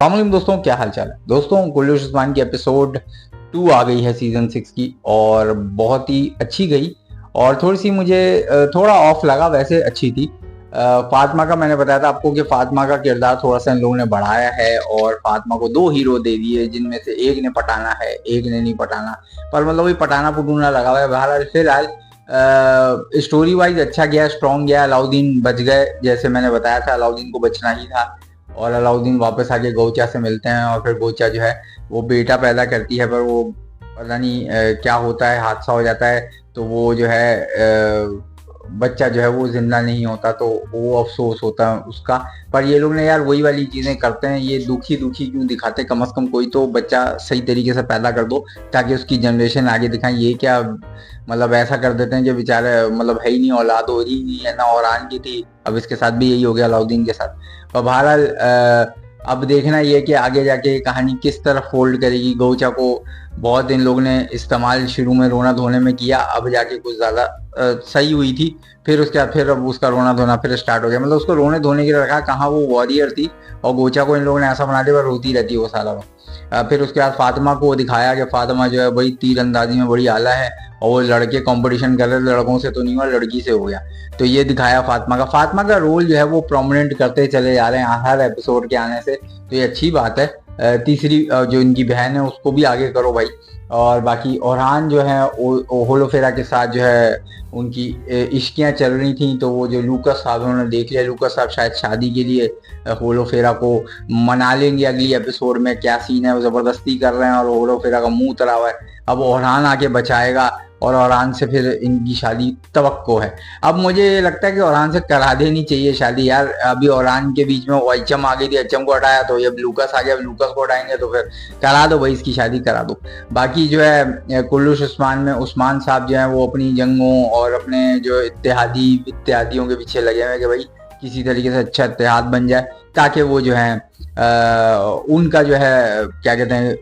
अस्सलाम दोस्तों, क्या हाल चाल है। दोस्तों, कुल्लूश उस्मान की एपिसोड 2 आ गई है सीजन 6 की और बहुत ही अच्छी गई। और थोड़ी सी मुझे थोड़ा ऑफ लगा, वैसे अच्छी थी। फातिमा का मैंने बताया था आपको कि फातिमा का किरदार थोड़ा सा इन लोगों ने बढ़ाया है और फातिमा को 2 हीरो दे दिए, जिनमें से एक ने पटाना है, एक ने नहीं पटाना। पर मतलब वही पटाना पुटूना लगा हुआ है। बहरहाल फिलहाल स्टोरी वाइज अच्छा गया, स्ट्रॉन्ग गया। अलाउद्दीन बच गए, जैसे मैंने बताया था अलाउद्दीन को बचना ही था। और अलाउद्दीन वापस आके गौचा से मिलते हैं और फिर गौचा जो है वो बेटा पैदा करती है, पर वो पता नहीं क्या होता है, हादसा हो जाता है। तो वो जो है बच्चा जो है वो जिंदा नहीं होता, तो वो अफसोस होता है उसका। पर ये लोग ने यार वही वाली चीजें करते हैं, ये दुखी दुखी क्यों दिखाते, कम से कम कोई तो बच्चा सही तरीके से पैदा कर दो ताकि उसकी जनरेशन आगे दिखाएं। ये क्या मतलब ऐसा कर देते हैं कि बेचारे मतलब है ही नहीं, औलाद हो ही नहीं है ना, औरान की थी। अब इसके साथ भी यही हो गया अलाउद्दीन के साथ। और बहरहाल अब देखना ये कि आगे जाके कहानी किस तरह फोल्ड करेगी। गौचा को बहुत इन लोगों ने इस्तेमाल शुरू में रोना धोने में किया, अब जाके कुछ ज्यादा सही हुई थी। फिर उसके बाद फिर अब उसका रोना धोना फिर स्टार्ट हो गया, मतलब उसको रोने धोने के लिए रखा, कहाँ वो वॉरियर थी। और गोचा को इन लोगों ने ऐसा बना दिया, रोती रहती है वो साला वो। फिर उसके बाद फातिमा को दिखाया कि फातिमा जो है बड़ी तीर अंदाजी में बड़ी आला है और वो लड़के कंपटीशन कर रहे, लड़कों से तो नहीं हुआ, लड़की से हो गया। तो ये दिखाया फातिमा का रोल जो है वो प्रोमिनेंट करते चले जा रहे हैं हर एपिसोड के आने से। तो ये अच्छी बात है। तीसरी जो इनकी बहन है उसको भी आगे करो भाई। और बाकी ओरहान जो है होलोफेरा के साथ जो है उनकी इश्कियां चल रही थी, तो वो जो लूकस साहब उन्होंने देख लिया, लूकस साहब शायद शादी के लिए होलोफेरा को मना लेंगे अगली एपिसोड में। क्या सीन है, वो जबरदस्ती कर रहे हैं और होलोफेरा का मुंह उतरा हुआ है। अब ओरहान आके बचाएगा और ओरहान से फिर इनकी शादी तवक्को है। अब मुझे लगता है कि ओरहान से करा देनी चाहिए शादी यार। अभी ओरहान के बीच में एचम आ गई थी, एचम को हटाया, तो अब लूकस आ गया, अब लूकस को हटाएंगे, तो फिर करा दो भाई, इसकी शादी करा दो। बाकी जो है कुल्लूश उस्मान में उस्मान साहब जो है वो अपनी जंगों और अपने जो इत्तेहादियों के पीछे लगे हुए हैं कि भाई किसी तरीके से अच्छा इत्तेहाद बन जाए, ताकि वो जो है उनका जो है क्या कहते हैं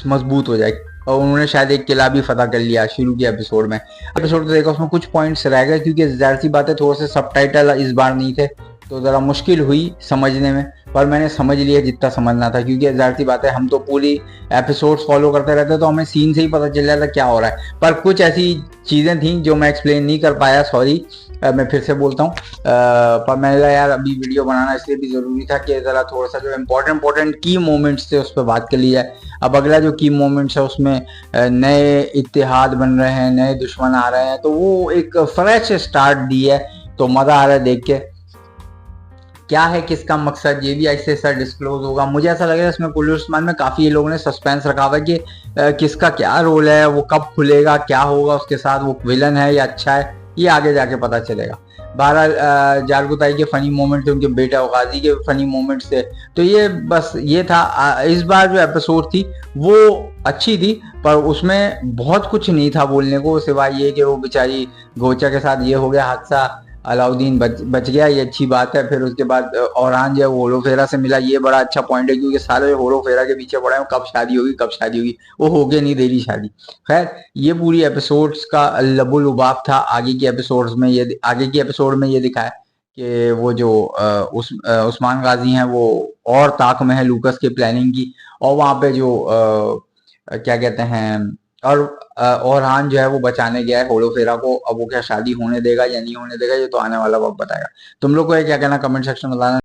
मजबूत हो जाए। और उन्होंने शायद एक किला भी फतह कर लिया शुरू के एपिसोड में। एपिसोड तो देखा, उसमें कुछ पॉइंट्स रह गए क्योंकि जाहिर सी बात है थोड़े से सबटाइटल इस बार नहीं थे, तो ज़रा मुश्किल हुई समझने में। पर मैंने समझ लिया जितना समझना था, क्योंकि जाहिर सी बात है हम तो पूरी एपिसोड्स फॉलो करते रहते, तो हमें सीन से ही पता चल जाता क्या हो रहा है। पर कुछ ऐसी चीज़ें थी जो मैं एक्सप्लेन नहीं कर पाया, सॉरी। मैं फिर से बोलता हूँ। पर मैंने कहा यार अभी वीडियो बनाना इसलिए भी ज़रूरी था कि ज़रा थोड़ा सा जो इम्पोर्टेंट की मोमेंट्स थे उस पर बात कर ली जाए। अब अगला जो की मोमेंट्स है उसमें नए इत्तेहाद बन रहे हैं, नए दुश्मन आ रहे हैं, तो वो एक फ्रेश स्टार्ट दी है। तो मज़ा आ रहा है देख के। क्या है किसका मकसद, ये भी ऐसे ऐसा डिस्क्लोज होगा। मुझे ऐसा लग रहा है इसमें कुल्लू उस्मान में काफी ये लोगों ने सस्पेंस रखा हुआ है कि किसका क्या रोल है, वो कब खुलेगा, क्या होगा उसके साथ, वो विलन है या अच्छा है, ये आगे जाके पता चलेगा। बहरहाल जारगुताई के फनी मोमेंट थे, उनके बेटा गाजी के फनी मोमेंट्स थे। तो ये बस ये था। इस बार जो एपिसोड थी वो अच्छी थी, पर उसमें बहुत कुछ नहीं था बोलने को, सिवाय ये कि वो बेचारी गोचा के साथ ये हो गया हादसा, अलाउद्दीन बच गया, ये अच्छी बात है। फिर उसके बाद औरहान जो है वो होलोफेरा से मिला, ये बड़ा अच्छा पॉइंट है, क्योंकि सारे होलोफेरा के पीछे पड़े हैं कब शादी होगी कब शादी होगी, वो हो गया नहीं दे रही शादी। खैर, ये पूरी एपिसोड्स का लबुल लुबाब था। आगे की एपिसोड में ये दिखाया कि वो जो उस्मान गाजी हैं वो और ताक में है लूकस के प्लानिंग की। और वहां पे जो क्या कहते हैं, और ओरहान जो है वो बचाने गया है होलोफेरा को। अब वो क्या शादी होने देगा या नहीं होने देगा, ये तो आने वाला वक्त बताएगा। तुम लोग को क्या कहना, कमेंट सेक्शन में बताना।